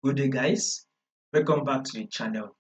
Good day, guys. Welcome back to the channel.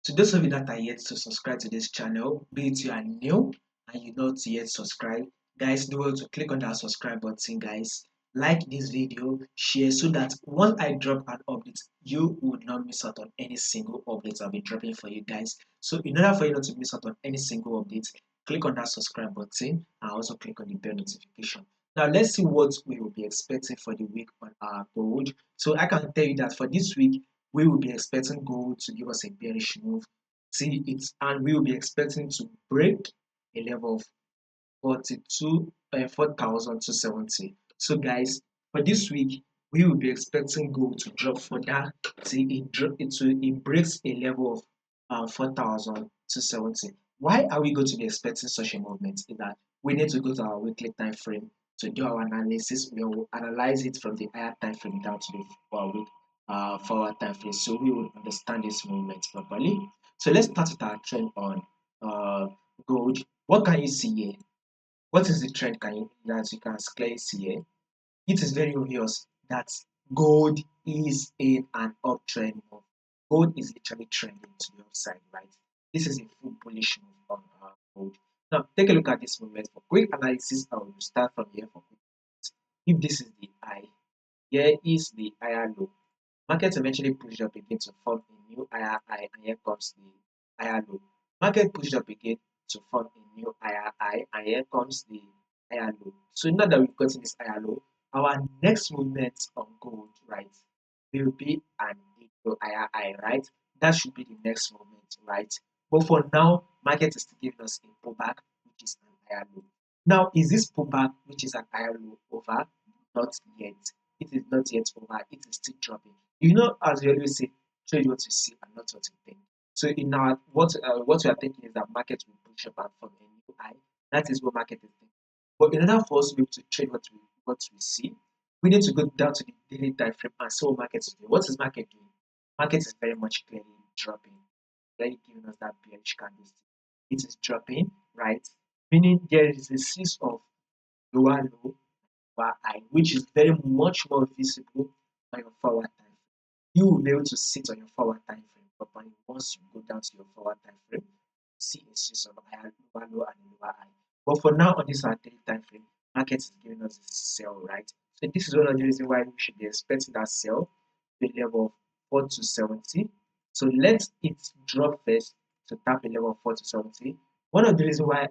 To those of you that are yet to subscribe to this channel, be it you are new and you not yet subscribe, guys, do well to click on that subscribe button, guys. Like this video, share so that once I drop an update, you would not miss out on any single update I'll be dropping for you guys. So, in order for you not to miss out on any single update, click on that subscribe button and also click on the bell notification. Now, let's see what we will be expecting for the week on our gold. So, I can tell you that for this week, we will be expecting gold to give us a bearish move. See it, and we will be expecting to break a level of 4,270. So, guys, for this week, we will be expecting gold to drop further. See it breaks a level of 4,270. Why are we going to be expecting such a movement? Is that we need to go to our weekly time frame to do our analysis. We will analyze it from the higher time frame down to the week forward time frame, so we will understand this movement properly. So let's start with our trend on gold. What can you see here? What is the trend? As you can clearly see here, it is very obvious that gold is in an uptrend move. Gold is literally trending to the upside, right? This is a full bullish move on gold. Now, take a look at this movement. For quick analysis, I will start from here for quick. If this is the high, here is the higher low. Market eventually pushed up again to form a new higher high, and here comes the higher low. Market pushed up again to form a new higher high, and here comes the higher low. So now that we've gotten this higher low, our next movement on gold, right, will be an equal higher high, right? That should be the next movement, right? But for now, market is still giving us a pullback, which is an higher low. Now, is this pullback, which is an higher low, over? Not yet. It is not yet over. It is still dropping. As we always say, trade what you see and not what you think. So in our what we are thinking is that market will push up and form a new high. That is what market is thinking. But in order for us to be able to trade what we see, we need to go down to the daily time frame and see what market is doing. What is market doing? Market is very much clearly dropping, clearly giving us that bearish candlestick. It is dropping, right? Meaning there is a series of lower low, lower high, which is very much more visible on your forward time frame. You will be able to sit on your forward time frame properly. Once you go down to your forward time frame, see a series of higher lower low and lower high. But for now, on this our daily time frame, market is giving us a sell, right? So this is one of the reasons why we should be expecting that sell to a level of 4 to 70. So let it drop first to tap a level of 4 to 70. Another reason why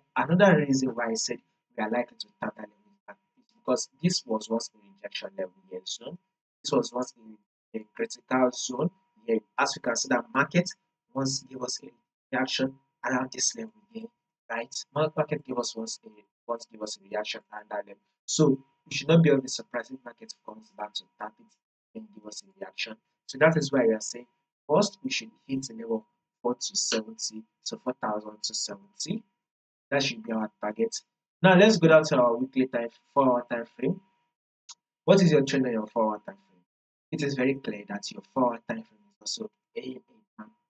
I said we are likely to tap that level is because this was once a rejection level here. So this was once a critical zone here. As you can see, that market once gave us a reaction around this level here, right? Market once gave us a reaction around that level. So we should not be on the surprise if market comes back to tap it and give us a reaction. So that is why we are saying first we should hit a level of 4 to 70, so 4,000 to 70. That should be our target. Now let's go down to our weekly time 4-hour time frame. What is your trend on your 4-hour time frame? It is very clear that your 4-hour time frame is also a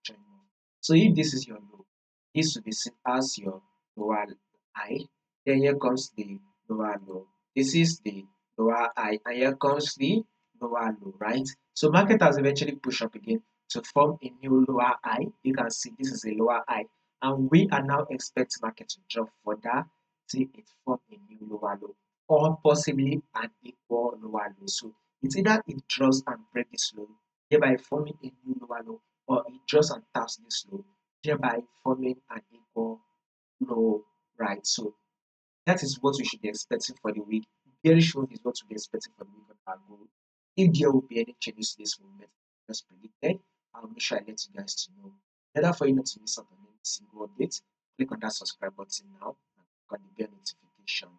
trend move. So if this is your low, this will be seen as your lower high. Then here comes the lower low. This is the lower high, and here comes the lower low, right? So market has eventually pushed up again to form a new lower high. You can see this is a lower high, and we are now expecting market to drop further till it form a new lower low, or possibly an equal lower low. So it's either it drops and breaks this low, thereby forming a new lower low, or it drops and taps this low, thereby forming an equal low, right? So that is what we should be expecting for the week. Bearish move is what we'll be expecting for the week on our goal. If there will be any changes to this movement, as predicted, I'll make sure I let you guys to know. In order for you not to miss out on any single update, click on that subscribe button now and click on the bell notification.